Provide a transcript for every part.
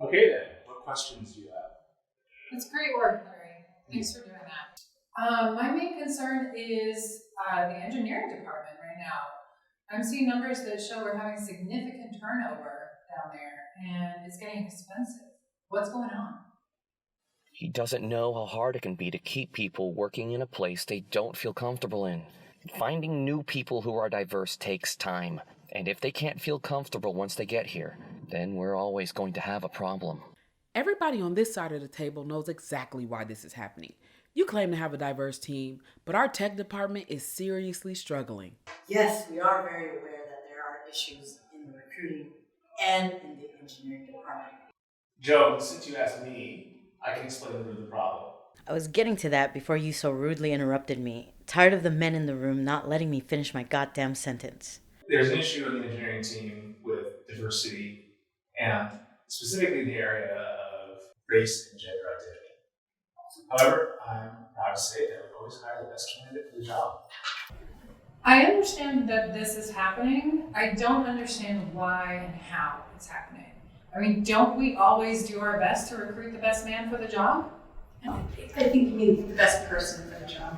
Okay then, what questions do you have? That's great work, Larry. Thanks for doing that. My main concern is the engineering department right now. I'm seeing numbers that show we're having significant turnover down there, and it's getting expensive. What's going on? He doesn't know how hard it can be to keep people working in a place they don't feel comfortable in. Finding new people who are diverse takes time, and if they can't feel comfortable once they get here, then we're always going to have a problem. Everybody on this side of the table knows exactly why this is happening. You claim to have a diverse team, but our tech department is seriously struggling. Yes, we are very aware that there are issues in the recruiting and in the engineering department. Joe, since you asked me, I can explain the root of the problem. I was getting to that before you so rudely interrupted me. Tired of the men in the room not letting me finish my goddamn sentence. There's an issue in the engineering team with diversity, and specifically in the area of race and gender identity. However, I'm proud to say that we always hire the best candidate for the job. I understand that this is happening. I don't understand why and how it's happening. I mean, don't we always do our best to recruit the best man for the job? I think you mean the best person for the job.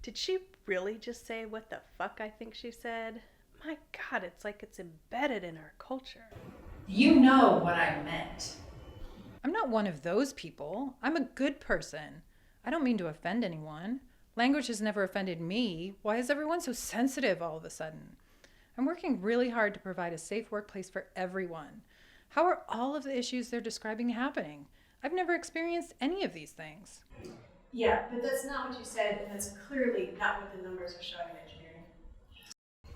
Did she really just say what the fuck I think she said? My God, it's like it's embedded in our culture. You know what I meant. I'm not one of those people. I'm a good person. I don't mean to offend anyone. Language has never offended me. Why is everyone so sensitive all of a sudden? I'm working really hard to provide a safe workplace for everyone. How are all of the issues they're describing happening? I've never experienced any of these things. Yeah, but that's not what you said, and that's clearly not what the numbers are showing in engineering.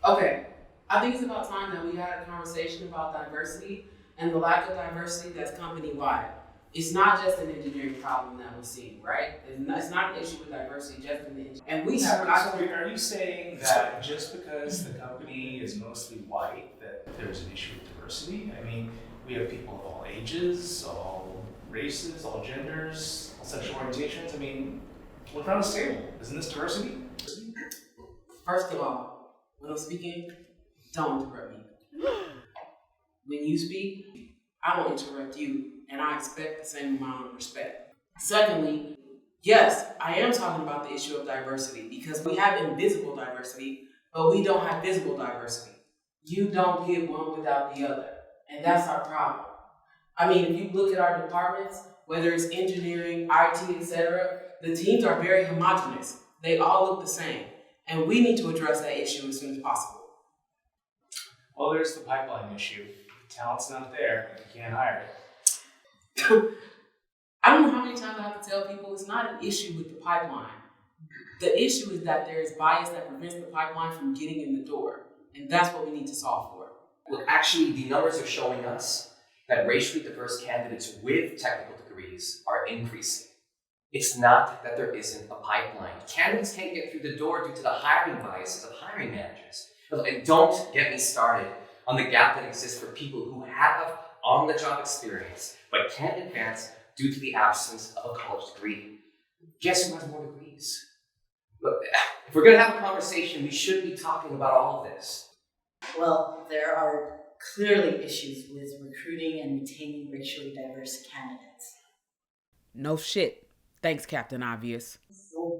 Okay, I think it's about time that we had a conversation about diversity and the lack of diversity that's company-wide. It's not just an engineering problem that we see, right? It's not an issue with diversity just in the engineering. And we have. Are you saying that just because the company is mostly white, that there's an issue with diversity? I mean, we have people of all ages, all races, all genders, all sexual orientations. I mean, look around this table. Isn't this diversity? First of all, when I'm speaking, don't interrupt me. When you speak, I won't interrupt you, and I expect the same amount of respect. Secondly, yes, I am talking about the issue of diversity because we have invisible diversity, but we don't have visible diversity. You don't get one without the other, and that's our problem. I mean, if you look at our departments, whether it's engineering, IT, etc., the teams are very homogenous. They all look the same, and we need to address that issue as soon as possible. Well, there's the pipeline issue. The talent's not there. You can't hire it. I don't know how many times I have to tell people it's not an issue with the pipeline. The issue is that there is bias that prevents the pipeline from getting in the door, and that's what we need to solve for. Well, actually, the numbers are showing us that racially diverse candidates with technical degrees are increasing. It's not that there isn't a pipeline. Candidates can't get through the door due to the hiring biases of hiring managers. And don't get me started on the gap that exists for people who have on-the-job experience but can't advance due to the absence of a college degree. Guess who has more degrees? Look, if we're going to have a conversation, we should be talking about all of this. Well, there are clearly issues with recruiting and retaining racially diverse candidates. No shit. Thanks, Captain Obvious.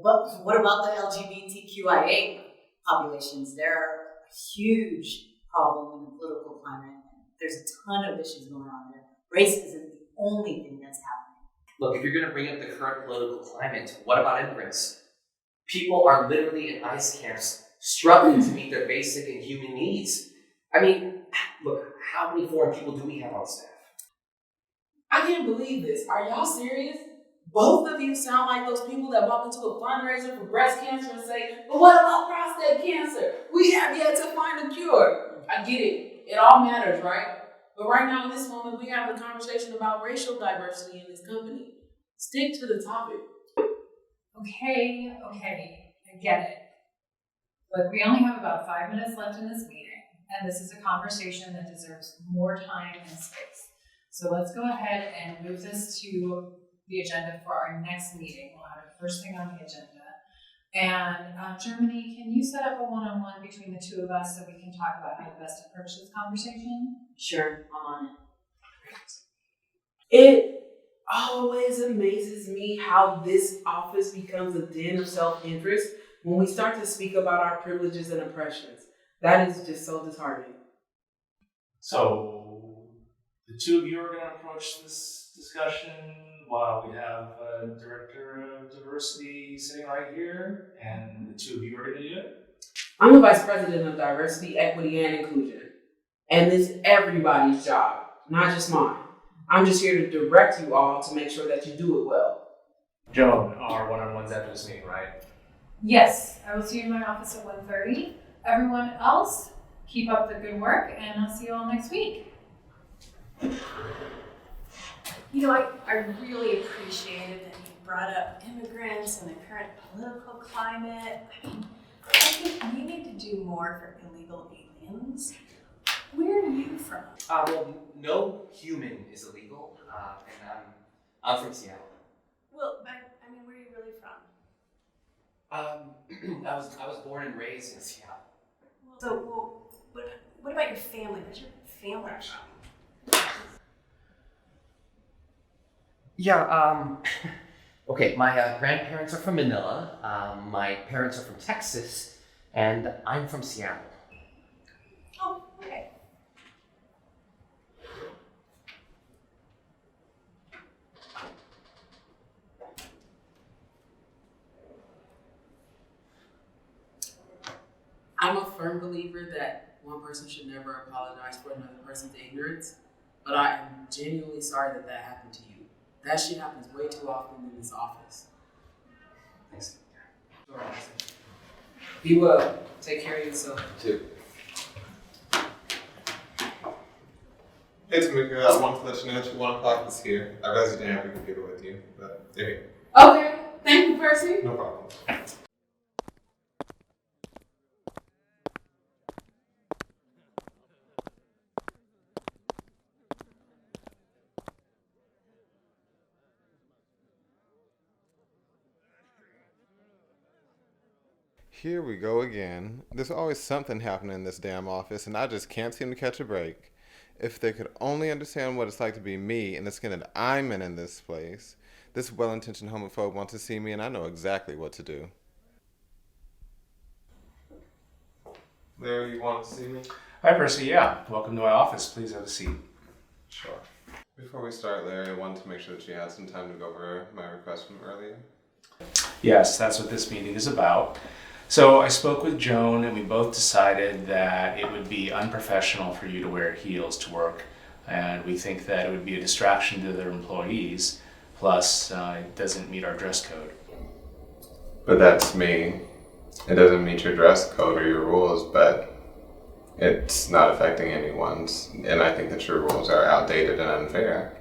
But what about the LGBTQIA populations? They're a huge problem in the political climate. There's a ton of issues going on there. Race isn't the only thing that's happening. Look, if you're going to bring up the current political climate, what about immigrants? People are literally in ICE camps struggling to meet their basic and human needs. I mean, look, how many foreign people do we have on staff? I can't believe this. Are y'all serious? Both of you sound like those people that walk into a fundraiser for breast cancer and say, but what about prostate cancer? We have yet to find a cure. I get it. It all matters, right? But right now in this moment, we have a conversation about racial diversity in this company. Stick to the topic. Okay, I get it. Look, we only have about 5 minutes left in this meeting, and this is a conversation that deserves more time and space. So let's go ahead and move this to the agenda for our next meeting. We'll have it first thing on the agenda. And Germany, can you set up a one-on-one between the two of us so we can talk about how to best approach this conversation? Sure, I'm on it. It always amazes me how this office becomes a den of self-interest when we start to speak about our privileges and oppressions. That is just so disheartening. So, the two of you are going to approach this discussion while we have a director of diversity sitting right here, and the two of you are going to do it? I'm the vice president of diversity, equity, and inclusion. And it's everybody's job, not just mine. I'm just here to direct you all to make sure that you do it well. Joan, our one-on-ones after this meeting, right? Yes, I will see you in my office at 1:30. Everyone else, keep up the good work, and I'll see you all next week. You know, I really appreciated that you brought up immigrants and the current political climate. I mean, I think we need to do more for illegal aliens. Where are you from? Well, no human is illegal, and I'm from Seattle. Well, but I mean, where are you really from? I was born and raised in Seattle. So, what about your family? Where's your family from? Yeah, okay, my grandparents are from Manila, my parents are from Texas, and I'm from Seattle. Oh, okay. I'm a firm believer that one person should never apologize for another person's ignorance, but I am genuinely sorry that that happened to you. That shit happens way too often in this office. Thanks. Be well. Take care of yourself. Too. Hey Tameka, I wanted to let you know that 1 o'clock is here. I realize you didn't have your computer with you, but there. Okay. Thank you, Percy. No problem. Here we go again. There's always something happening in this damn office, and I just can't seem to catch a break. If they could only understand what it's like to be me and the skin that I'm in this place. This well-intentioned homophobe wants to see me, and I know exactly what to do. Larry, you want to see me? Hi, Percy. Yeah, welcome to my office. Please have a seat. Sure. Before we start, Larry, I wanted to make sure that you had some time to go over my request from earlier. Yes, that's what this meeting is about. So I spoke with Joan, and we both decided that it would be unprofessional for you to wear heels to work, and we think that it would be a distraction to their employees. Plus, it doesn't meet our dress code. But that's me. It doesn't meet your dress code or your rules, but it's not affecting anyone's, and I think that your rules are outdated and unfair.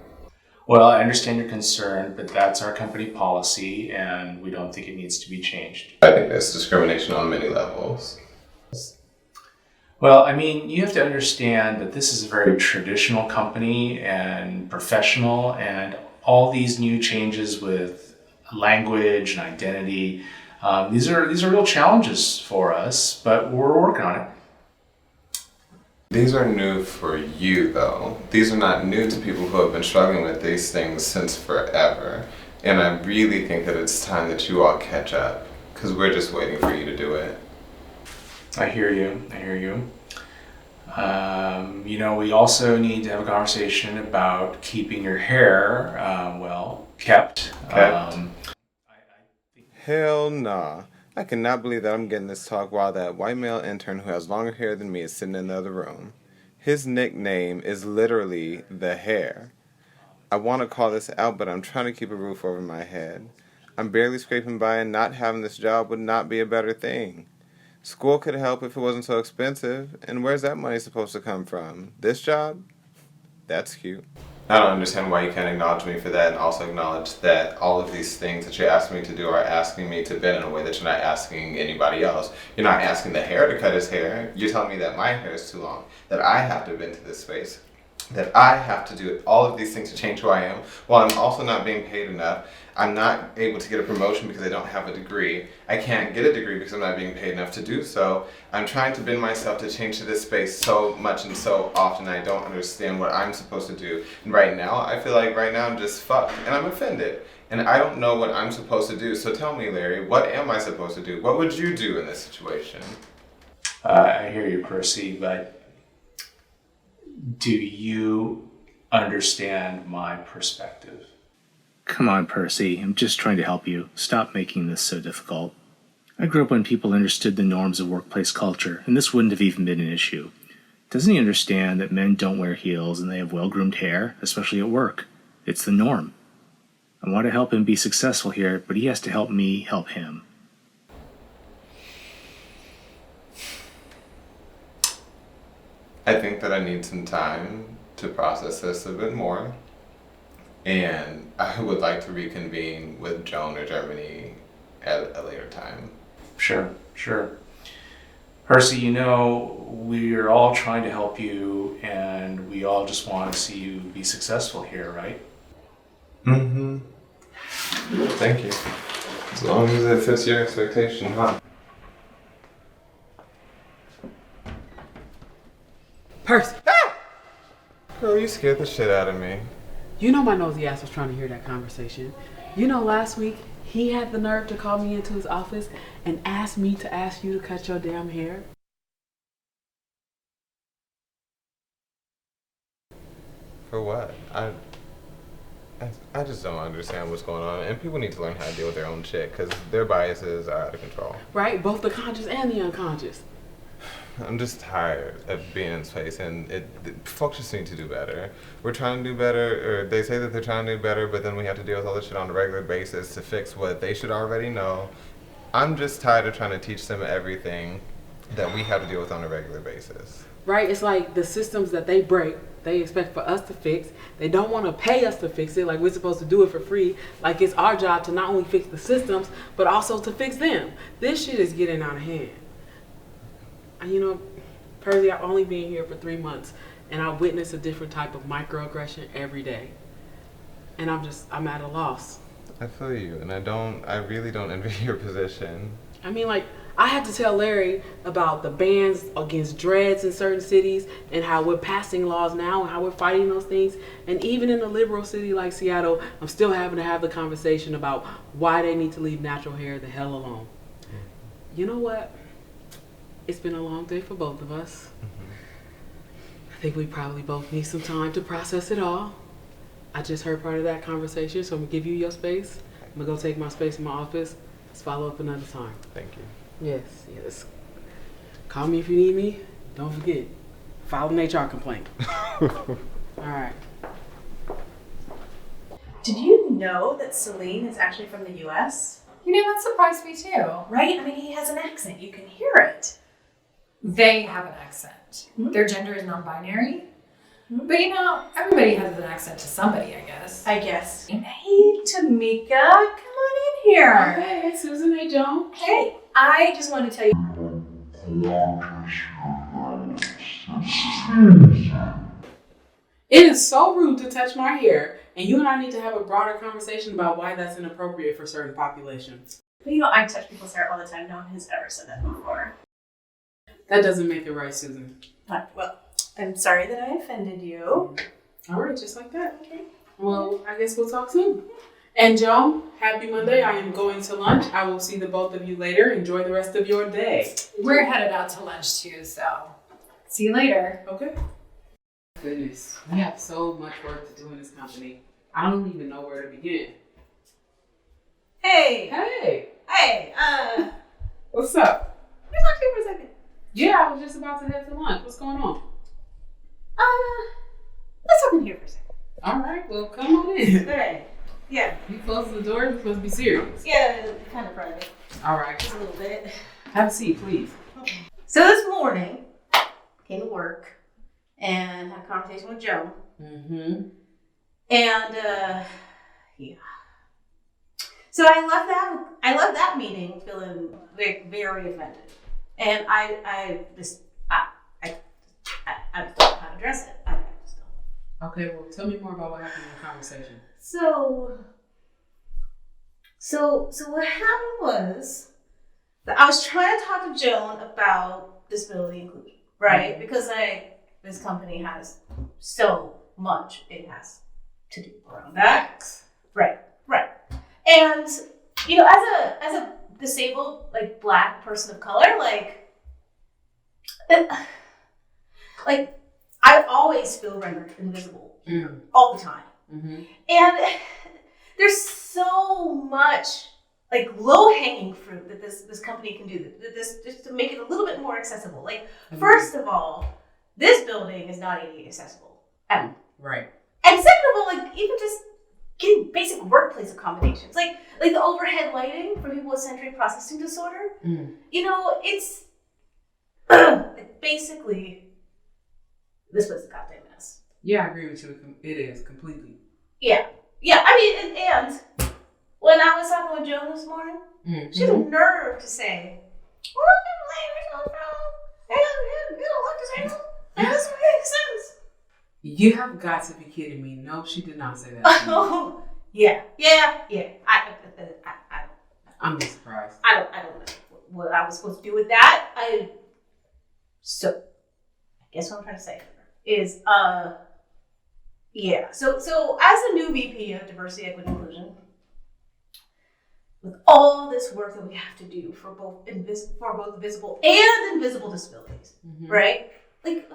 Well, I understand your concern, but that's our company policy, and we don't think it needs to be changed. I think there's discrimination on many levels. Well, I mean, you have to understand that this is a very traditional company and professional, and all these new changes with language and identity, these are real challenges for us, but we're working on it. These are new for you, though. These are not new to people who have been struggling with these things since forever. And I really think that it's time that you all catch up, because we're just waiting for you to do it. I hear you. We also need to have a conversation about keeping your hair, kept. Hell nah. I cannot believe that I'm getting this talk while that white male intern who has longer hair than me is sitting in the other room. His nickname is literally The Hair. I want to call this out, but I'm trying to keep a roof over my head. I'm barely scraping by, and not having this job would not be a better thing. School could help if it wasn't so expensive, and where's that money supposed to come from? This job? That's cute. I don't understand why you can't acknowledge me for that and also acknowledge that all of these things that you're asking me to do are asking me to bend in a way that you're not asking anybody else. You're not asking the hair to cut his hair. You're telling me that my hair is too long, that I have to bend to this space. that I have to do all of these things to change who I am, while I'm also not being paid enough. I'm not able to get a promotion because I don't have a degree. I can't get a degree because I'm not being paid enough to do so. I'm trying to bend myself to change to this space so much and so often I don't understand what I'm supposed to do. And right now, I feel like right now I'm just fucked and I'm offended. And I don't know what I'm supposed to do. So tell me, Larry, what am I supposed to do? What would you do in this situation? I hear you, Percy, but do you understand my perspective? Come on, Percy. I'm just trying to help you. Stop making this so difficult. I grew up when people understood the norms of workplace culture, and this wouldn't have even been an issue. Doesn't he understand that men don't wear heels and they have well-groomed hair, especially at work? It's the norm. I want to help him be successful here, but he has to help me help him. I think that I need some time to process this a bit more. And I would like to reconvene with Joan or Germany at a later time. Sure. Percy, you know, we're all trying to help you and we all just want to see you be successful here, right? Mm-hmm. Thank you. As long as it fits your expectation, huh? Percy, Girl, you scared the shit out of me. you know my nosy ass was trying to hear that conversation. You know last week he had the nerve to call me into his office and ask me to ask you to cut your damn hair. For what? I just don't understand what's going on. And people need to learn how to deal with their own shit because their biases are out of control. Right? Both the conscious and the unconscious. I'm just tired of being in space, and folks just need to do better. We're trying to do better, or they say that they're trying to do better, but then we have to deal with all this shit on a regular basis to fix what they should already know. I'm just tired of trying to teach them everything that we have to deal with on a regular basis. Right? It's like the systems that they break, they expect for us to fix. They don't want to pay us to fix it, like we're supposed to do it for free. Like it's our job to not only fix the systems, but also to fix them. This shit is getting out of hand. And you know, Percy, I've only been here for 3 months, and I witness a different type of microaggression every day. And I'm at a loss. I feel you, and I really don't envy your position. I mean, like, I had to tell Larry about the bans against dreads in certain cities and how we're passing laws now and how we're fighting those things. And even in a liberal city like Seattle, I'm still having to have the conversation about why they need to leave natural hair the hell alone. You know what? It's been a long day for both of us. I think we probably both need some time to process it all. I just heard part of that conversation, so I'm gonna give you your space. I'm gonna go take my space in my office. Let's follow up another time. Thank you. Yes. Call me if you need me. Don't forget, file an HR complaint. All right. Did you know that Celine is actually from the US? You know, that surprised me too. Right? I mean, he has an accent. You can hear it. They have an accent. Hmm? Their gender is non-binary. But you know, everybody has an accent to somebody, I guess. I guess. Hey, Tameka, come on in here. Hey, Susan. Hey, Joan. Hey, I just wanted to tell you. It is so rude to touch my hair, and you and I need to have a broader conversation about why that's inappropriate for certain populations. But you know, I touch people's hair all the time. No one has ever said that before. That doesn't make it right, Susan. Well, I'm sorry that I offended you. All right, just like that. Okay. Well, I guess we'll talk soon. And Joan, happy Monday. I am going to lunch. I will see the both of you later. Enjoy the rest of your day. We're headed out to lunch too, so see you later. Okay. Goodness, we have so much work to do in this company. I don't even know where to begin. Hey! Hey, what's up? Can I talk to you for a second? Yeah, I was just about to head to lunch. What's going on? Let's talk in here for a second. All right, well, come on in. Alright. Yeah. You close the door. You're supposed to be serious. Yeah, kind of private. All right. Just a little bit. Have a seat, please. So this morning, came to work and had a conversation with Joe. Mm-hmm. And yeah. So I left that meeting feeling very offended. And I just don't know how to address it. I just don't. Okay, well, tell me more about what happened in the conversation. So what happened was that I was trying to talk to Joan about disability inclusion, right? Mm-hmm. Because this company has so much it has to do around that. Right. And as a disabled, like, Black person of color, like I always feel rendered invisible all the time. Mm-hmm. And there's so much, like, low-hanging fruit that this company can do, this just to make it a little bit more accessible. Like, first of all, this building is not ADA accessible at all. Right. And second of all, like, even just getting basic workplace accommodations, like the overhead lighting for people with sensory processing disorder. It's basically, this was a goddamn mess. Yeah, I agree with you. It is completely. Yeah. I mean, and when I was talking with Joan this morning, she had a nerve to say, that doesn't make sense. You have got to be kidding me. No, she did not say that. Oh, yeah. I'm just surprised. I don't know what I was supposed to do with that. So I guess what I'm trying to say is, yeah. So as a new VP of Diversity, Equity, Inclusion, with all this work that we have to do for both visible and invisible disabilities, right? Like,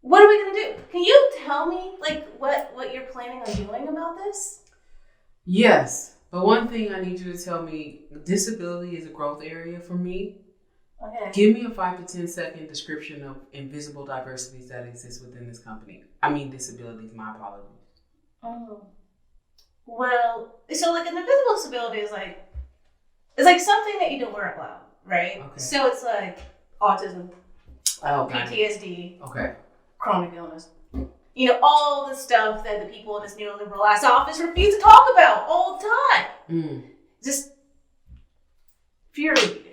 what are we gonna do? Can you tell me, like, what you're planning on doing about this? Yes, but one thing I need you to tell me: disability is a growth area for me. Okay. Give me a 5 to 10 second description of invisible diversities that exist within this company. I mean, disabilities. My apologies. Well, so, like, an invisible disability is like something that you don't wear out loud, right? Okay. So it's like autism, Got it. PTSD, Okay. chronic illness. All the stuff that the people in this neoliberal ass office refuse to talk about all the time. Just infuriating.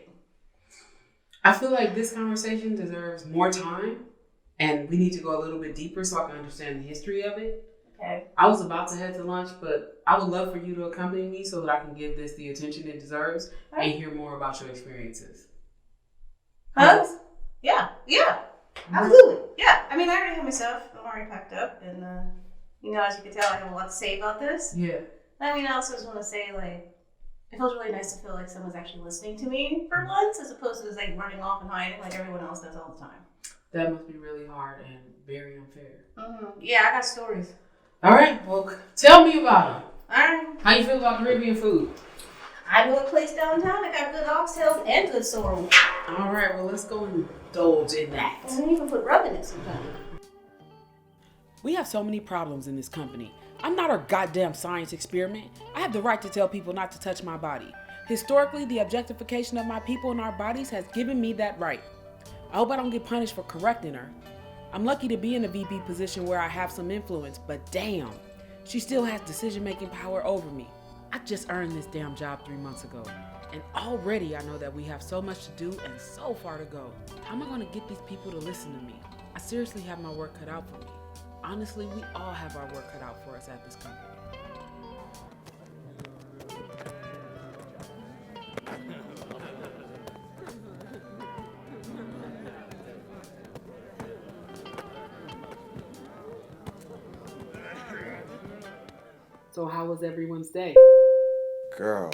I feel like this conversation deserves more time, and we need to go a little bit deeper so I can understand the history of it. Okay. I was about to head to lunch, but I would love for you to accompany me so that I can give this the attention it deserves and hear more about your experiences. Huh? Yeah. Absolutely. Yeah. I mean, I already have my stuff. I'm already packed up, and as you can tell, I have a lot to say about this. Yeah. I mean, I also just want to say, like, it feels really nice to feel like someone's actually listening to me for once, as opposed to just, like, running off and hiding like everyone else does all the time. That must be really hard and very unfair. Yeah, I got stories. All right, well, tell me about them. All right. How you feel about Caribbean food? I know a place downtown that got good oxtails and good sorrel. All right, well, let's go indulge in that. And you can put rub in it sometimes. We have so many problems in this company. I'm not a goddamn science experiment. I have the right to tell people not to touch my body. Historically, the objectification of my people and our bodies has given me that right. I hope I don't get punished for correcting her. I'm lucky to be in a VP position where I have some influence, but damn, she still has decision-making power over me. I just earned this damn job 3 months ago, and already I know that we have so much to do and so far to go. How am I going to get these people to listen to me? I seriously have my work cut out for me. Honestly, we all have our work cut out for us at this company. So how was everyone's day? Girl,